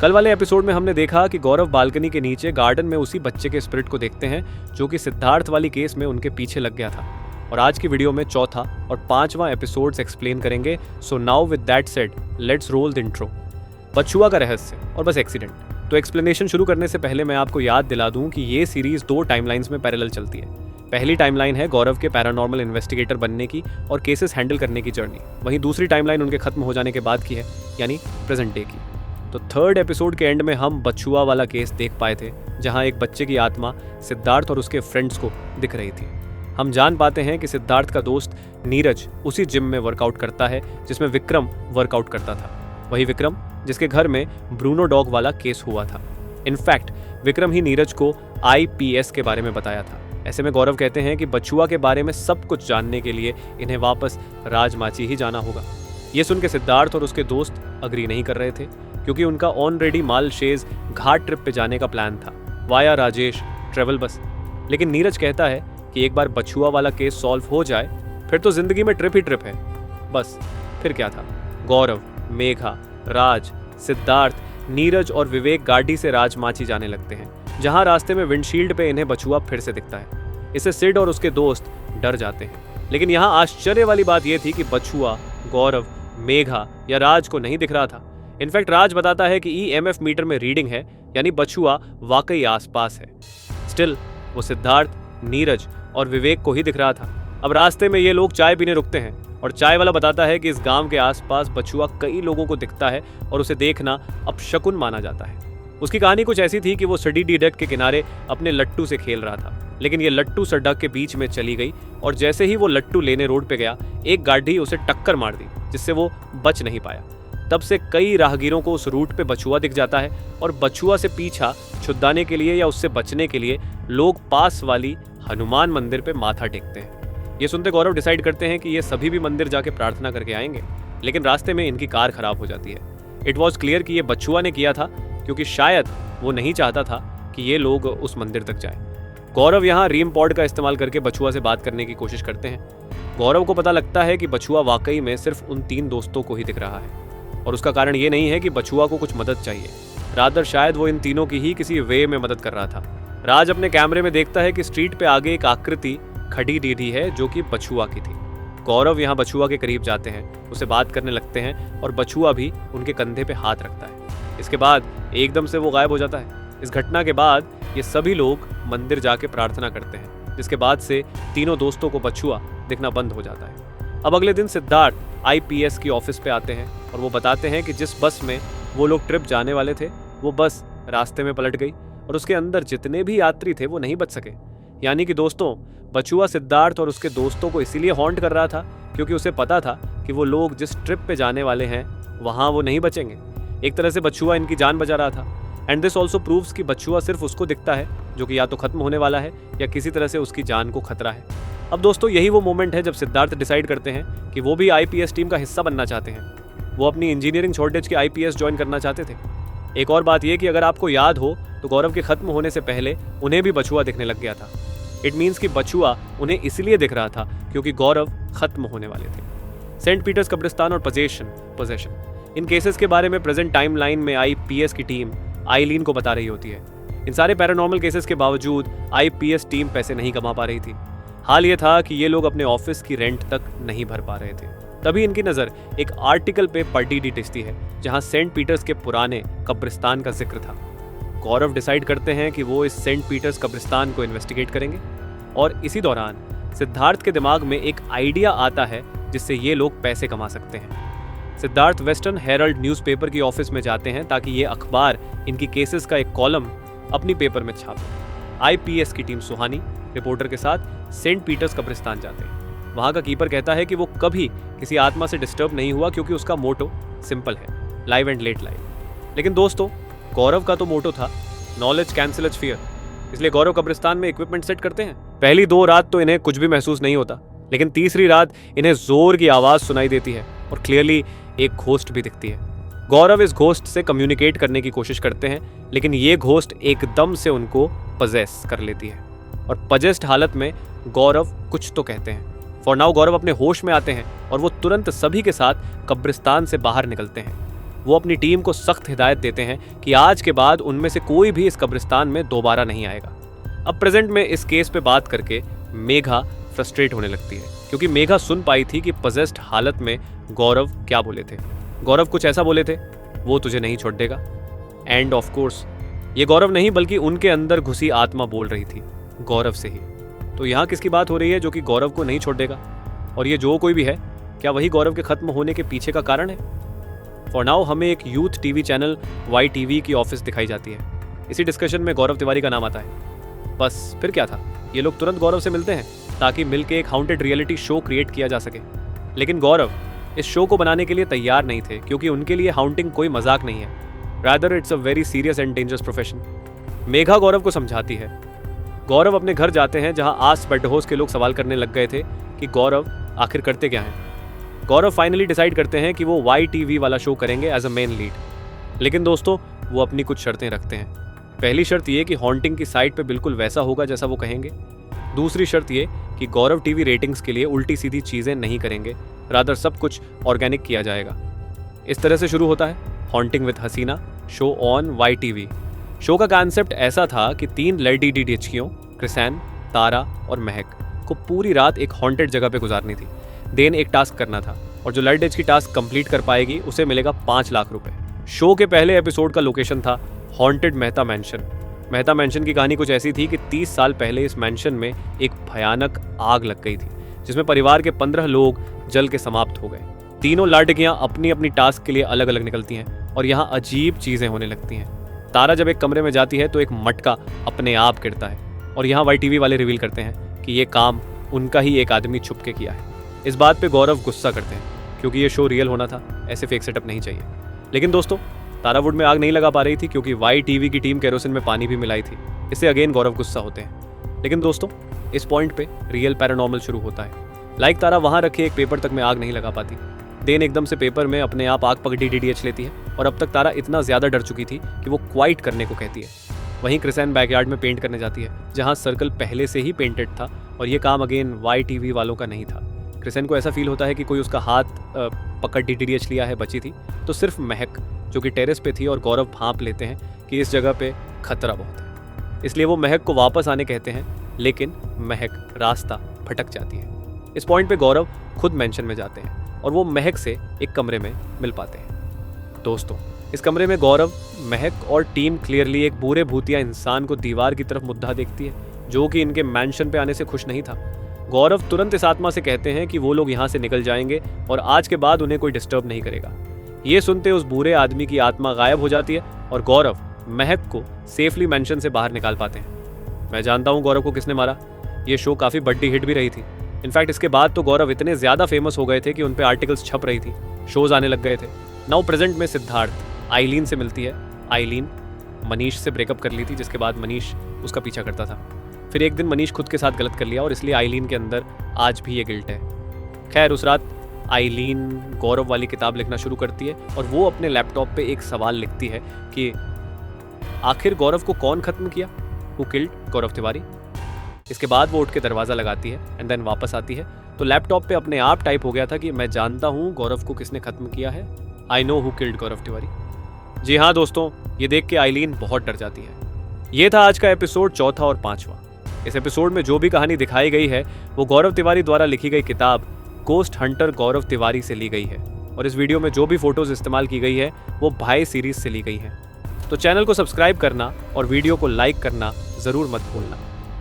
कल वाले एपिसोड में हमने देखा कि गौरव बालकनी के नीचे गार्डन में उसी बच्चे के स्पिरिट को देखते हैं जो कि सिद्धार्थ वाली केस में उनके पीछे लग गया था। और आज की वीडियो में चौथा और पांचवा एपिसोड्स एक्सप्लेन करेंगे। So now with that said, let's roll the intro. Bachhua का रहस्य और बस एक्सीडेंट। तो एक्सप्लेनेशन शुरू करने से पहले मैं आपको याद दिला दूं कि ये सीरीज 2 टाइमलाइंस में पैरेलल चलती है। पहली टाइमलाइन है गौरव के पैरानॉर्मल इन्वेस्टिगेटर बनने की और केसेस हैंडल करने की जर्नी। वहीं दूसरी टाइमलाइन उनके खत्म हो जाने के बाद की है, यानी प्रेजेंट डे की। तो थर्ड एपिसोड के एंड में हम बछुआ वाला केस देख पाए थे, जहां एक बच्चे की आत्मा सिद्धार्थ और उसके फ्रेंड्स को दिख रही थी। हम जान पाते हैं कि सिद्धार्थ का दोस्त नीरज उसी जिम में वर्कआउट करता है जिसमें विक्रम वर्कआउट करता था। वही विक्रम जिसके घर में ब्रूनो डॉग वाला केस हुआ था। इनफैक्ट विक्रम ही नीरज को IPS के बारे में बताया था। ऐसे में गौरव कहते हैं कि बछुआ के बारे में सब कुछ जानने के लिए इन्हें वापस राजमाची ही जाना होगा। ये सुन के सिद्धार्थ और उसके दोस्त अग्री नहीं कर रहे थे, क्योंकि उनका ऑलरेडी मालशेज घाट ट्रिप पे जाने का प्लान था, वाया राजेश ट्रेवल बस। लेकिन नीरज कहता है कि एक बार बछुआ वाला केस सॉल्व हो जाए फिर तो जिंदगी में ट्रिप ही ट्रिप है। बस फिर क्या था, गौरव, मेघा, राज, सिद्धार्थ, नीरज और विवेक गाड़ी से राजमाची जाने लगते हैं, जहां रास्ते में विंडशील्ड पे इन्हें बछुआ फिर से दिखता है। इससे सिड और उसके दोस्त डर जाते हैं। लेकिन यहाँ आश्चर्य वाली बात यह थी कि बछुआ गौरव, मेघा या राज को नहीं दिख रहा था। इनफैक्ट राज बताता है कि EMF मीटर में रीडिंग है, यानी बछुआ वाकई आसपास है। स्टिल वो सिद्धार्थ, नीरज और विवेक को ही दिख रहा था। अब रास्ते में ये लोग चाय पीने रुकते हैं और चाय वाला बताता है कि इस गांव के आसपास बछुआ कई लोगों को दिखता है और उसे देखना अपशकुन माना जाता है। उसकी कहानी कुछ ऐसी थी कि वो सड़ी डीडक के किनारे अपने लट्टू से खेल रहा था, लेकिन ये लट्टू सड़क के बीच में चली गई और जैसे ही वो लट्टू लेने रोड पे गया, एक गाड़ी उसे टक्कर मार दी, जिससे वो बच नहीं पाया। तब से कई राहगीरों को उस रूट पे बछुआ दिख जाता है और बछुआ से पीछा छुड़ाने के लिए या उससे बचने के लिए लोग पास वाली हनुमान मंदिर पे माथा टेकते हैं। ये सुनते गौरव डिसाइड करते हैं कि ये सभी भी मंदिर जाके प्रार्थना करके आएंगे, लेकिन रास्ते में इनकी कार खराब हो जाती है। इट वॉज क्लियर कि ये बछुआ ने किया था, क्योंकि शायद वो नहीं चाहता था कि ये लोग उस मंदिर तक जाएं। गौरव यहाँ रीम पॉड का इस्तेमाल करके बछुआ से बात करने की कोशिश करते हैं। गौरव को पता लगता है कि बछुआ वाकई में सिर्फ उन 3 दोस्तों को ही दिख रहा है, और उसका कारण ये नहीं है कि बछुआ को कुछ मदद चाहिए, रादर शायद वो इन तीनों की ही किसी वे में मदद कर रहा था। राज अपने कैमरे में देखता है कि स्ट्रीट पे आगे एक आकृति खड़ी दीदी है जो कि बछुआ की थी। गौरव यहाँ बछुआ के करीब जाते हैं, उससे बात करने लगते हैं और बछुआ भी उनके कंधे पे हाथ रखता है। इसके बाद एकदम से वो गायब हो जाता है। इस घटना के बाद ये सभी लोग मंदिर जाके प्रार्थना करते हैं, जिसके बाद से तीनों दोस्तों को बछुआ दिखना बंद हो जाता है। अब अगले दिन सिद्धार्थ IPS की ऑफिस पे आते हैं और वो बताते हैं कि जिस बस में वो लोग ट्रिप जाने वाले थे, वो बस रास्ते में पलट गई और उसके अंदर जितने भी यात्री थे वो नहीं बच सके। यानी कि दोस्तों, बछुआ सिद्धार्थ और उसके दोस्तों को इसीलिए हॉन्ट कर रहा था क्योंकि उसे पता था कि वो लोग जिस ट्रिप पे जाने वाले हैं वहाँ वो नहीं बचेंगे। एक तरह से बछुआ इनकी जान बचा रहा था। एंड दिस ऑल्सो प्रूव्स कि बछुआ सिर्फ उसको दिखता है जो कि या तो खत्म होने वाला है या किसी तरह से उसकी जान को खतरा है। अब दोस्तों, यही वो मोमेंट है जब सिद्धार्थ डिसाइड करते हैं कि वो भी IPS टीम का हिस्सा बनना चाहते हैं। वो अपनी इंजीनियरिंग शॉर्टेज के IPS ज्वाइन करना चाहते थे। एक और बात यह कि अगर आपको याद हो तो गौरव के खत्म होने से पहले उन्हें भी बछुआ दिखने लग गया था। इट मीन्स कि बछुआ उन्हें इसलिए दिख रहा था क्योंकि गौरव खत्म होने वाले थे। सेंट पीटर्स कब्रिस्तान और पोजेशन, इन केसेस के बारे में प्रेजेंट टाइमलाइन में IPS की टीम आइलीन को बता रही होती है। इन सारे पैरानॉर्मल केसेस के बावजूद IPS टीम पैसे नहीं कमा पा रही थी। हाल ये था कि ये लोग अपने ऑफिस की रेंट तक नहीं भर पा रहे थे। तभी इनकी नज़र एक आर्टिकल पे पलटी टिकती है, जहां सेंट पीटर्स के पुराने कब्रिस्तान का जिक्र था। गौरव डिसाइड करते हैं कि वो इस सेंट पीटर्स कब्रिस्तान को इन्वेस्टिगेट करेंगे, और इसी दौरान सिद्धार्थ के दिमाग में एक आइडिया आता है जिससे ये लोग पैसे कमा सकते हैं। सिद्धार्थ वेस्टर्न हेरल्ड न्यूज़पेपर की ऑफिस में जाते हैं ताकि ये अखबार इनकी केसेस का एक कॉलम अपनी पेपर में छापे। IPS की टीम सुहानी रिपोर्टर के साथ सेंट पीटर्स कब्रिस्तान जाते हैं। वहाँ का कीपर कहता है कि वो कभी किसी आत्मा से डिस्टर्ब नहीं हुआ क्योंकि उसका मोटो सिंपल है, लाइव एंड लेट लाइव। लेकिन दोस्तों, गौरव का तो मोटो था नॉलेज कैंसल्स फियर, इसलिए गौरव कब्रिस्तान में इक्विपमेंट सेट करते हैं। पहली 2 रात तो इन्हें कुछ भी महसूस नहीं होता, लेकिन तीसरी रात इन्हें जोर की आवाज सुनाई देती है और क्लियरली एक घोस्ट भी दिखती है। गौरव इस घोस्ट से कम्युनिकेट करने की कोशिश करते हैं, लेकिन ये घोस्ट एकदम से उनको पजेस कर लेती है और पजेस्ड हालत में गौरव कुछ तो कहते हैं। फॉर नाउ गौरव अपने होश में आते हैं और वो तुरंत सभी के साथ कब्रिस्तान से बाहर निकलते हैं। वो अपनी टीम को सख्त हिदायत देते हैं कि आज के बाद उनमें से कोई भी इस कब्रिस्तान में दोबारा नहीं आएगा। अब प्रेजेंट में इस केस पे बात करके मेघा फ्रस्ट्रेट होने लगती है, क्योंकि मेघा सुन पाई थी कि पजेस्ड हालत में गौरव क्या बोले थे। गौरव कुछ ऐसा बोले थे, वो तुझे नहीं छोड़ देगा। एंड ऑफ कोर्स ये गौरव नहीं बल्कि उनके अंदर घुसी आत्मा बोल रही थी, गौरव से ही। तो यहाँ किसकी बात हो रही है जो कि गौरव को नहीं छोड़ देगा? और ये जो कोई भी है, क्या वही गौरव के खत्म होने के पीछे का कारण है? फॉर नाउ हमें एक यूथ टीवी चैनल YTV की ऑफिस दिखाई जाती है। इसी डिस्कशन में गौरव तिवारी का नाम आता है। बस फिर क्या था, ये लोग तुरंत गौरव से मिलते हैं ताकि मिलके एक हाउंटेड रियलिटी शो क्रिएट किया जा सके। लेकिन गौरव इस शो को बनाने के लिए तैयार नहीं थे, क्योंकि उनके लिए हाउंटिंग कोई मजाक नहीं है, rather it's a very serious and dangerous profession. Megha Gaurav को समझाती है। गौरव अपने घर जाते हैं, जहां आस पड़ोस के लोग सवाल करने लग गए थे कि गौरव आखिर करते क्या हैं। गौरव फाइनली डिसाइड करते हैं कि वो YTV वाला शो करेंगे एज अ मेन लीड। लेकिन दोस्तों वो अपनी कुछ शर्तें रखते हैं। पहली शर्त ये कि हॉन्टिंग की साइट पे बिल्कुल वैसा होगा जैसा वो कहेंगे। दूसरी शर्त ये कि गौरव टीवी रेटिंग्स के लिए उल्टी सीधी चीज़ें नहीं करेंगे, रादर सब कुछ ऑर्गेनिक किया जाएगा। इस तरह से शुरू होता है haunting with Hasina show on YTV। Show का कॉन्सेप्ट ऐसा था कि 3 लड़की DDHQों क्रिसैन, तारा और महक को पूरी रात एक हॉन्टेड जगह पे गुजारनी थी। देन एक टास्क करना था, और जो लड़की टास्क कंप्लीट कर पाएगी उसे मिलेगा 5 लाख रुपए। शो के पहले एपिसोड का लोकेशन था haunted Mehta mention. Mehta mention की कहानी कुछ ऐसी थी कि 30 साल पहले इस मैंशन में एक भयानक आग लग गई थी, जिसमें परिवार के 15 लोग जल के समाप्त हो गए। तीनों लड़कियां अपनी अपनी टास्क के लिए अलग अलग निकलती हैं और यहाँ अजीब चीज़ें होने लगती हैं। तारा जब एक कमरे में जाती है तो एक मटका अपने आप गिरता है, और यहाँ YTV वाले रिवील करते हैं कि ये काम उनका ही एक आदमी छुप के किया है। इस बात पे गौरव गुस्सा करते हैं, क्योंकि ये शो रियल होना था, ऐसे फेक सेटअप नहीं चाहिए। लेकिन दोस्तों तारावुड में आग नहीं लगा पा रही थी, क्योंकि YTV की टीम केरोसिन में पानी भी मिलाई थी। इससे अगेन गौरव गुस्सा होते हैं। लेकिन दोस्तों इस पॉइंट पे रियल पैरानॉर्मल शुरू होता है। तारा वहाँ रखे एक पेपर तक में आग नहीं लगा पाती। देन एकदम से पेपर में अपने आप आग पकड़ी DDH लेती है, और अब तक तारा इतना ज़्यादा डर चुकी थी कि वो क्वाइट करने को कहती है। वहीं क्रिसैन बैकयार्ड में पेंट करने जाती है, जहाँ सर्कल पहले से ही पेंटेड था, और ये काम अगेन YTV वालों का नहीं था। क्रिसैन को ऐसा फील होता है कि कोई उसका हाथ पकड़ DDH लिया है, बची थी तो सिर्फ महक, जो कि टेरेस पे थी, और गौरव भांप लेते हैं कि इस जगह पे खतरा बहुत है। इसलिए वो महक को वापस आने कहते हैं, लेकिन महक रास्ता भटक जाती है। इस पॉइंट पे गौरव खुद मेंशन में जाते हैं और वो महक से एक कमरे में मिल पाते हैं। दोस्तों इस कमरे में गौरव, महक और टीम क्लियरली एक बुरे भूतिया इंसान को दीवार की तरफ मुद्दा देखती है, जो कि इनके मैंशन पे आने से खुश नहीं था। गौरव तुरंत इस आत्मा से कहते हैं कि वो लोग यहाँ से निकल जाएंगे और आज के बाद उन्हें कोई डिस्टर्ब नहीं करेगा। ये सुनते उस बुरे आदमी की आत्मा गायब हो जाती है और गौरव महक को सेफली मेंशन से बाहर निकाल पाते हैं। मैं जानता हूँ गौरव को किसने मारा। ये शो काफ़ी बड़ी हिट भी रही थी। इनफैक्ट इसके बाद तो गौरव इतने ज़्यादा फेमस हो गए थे कि उन पे आर्टिकल्स छप रही थी, शोज आने लग गए थे। नाउ प्रेजेंट में सिद्धार्थ आइलीन से मिलती है। आइलीन मनीष से ब्रेकअप कर ली थी, जिसके बाद मनीष उसका पीछा करता था। फिर एक दिन मनीष खुद के साथ गलत कर लिया और इसलिए आइलीन के अंदर आज भी ये गिल्ट है। खैर उस रात आइलीन गौरव वाली किताब लिखना शुरू करती है और वो अपने लैपटॉप पे एक सवाल लिखती है कि आखिर गौरव को कौन खत्म किया, हु किल्ड गौरव तिवारी। इसके बाद वो उठ के दरवाज़ा लगाती है एंड देन वापस आती है तो लैपटॉप पे अपने आप टाइप हो गया था कि मैं जानता हूँ गौरव को किसने खत्म किया है, आई नो हु किल्ड गौरव तिवारी। जी हाँ दोस्तों, ये देख के आइलीन बहुत डर जाती है। ये था आज का एपिसोड 4था और 5वां। इस एपिसोड में जो भी कहानी दिखाई गई है वो गौरव तिवारी द्वारा लिखी गई किताब गोस्ट हंटर गौरव तिवारी से ली गई है और इस वीडियो में जो भी फोटोज इस्तेमाल की गई है वो भाई सीरीज से ली गई है। तो चैनल को सब्सक्राइब करना और वीडियो को लाइक करना ज़रूर मत भूलना।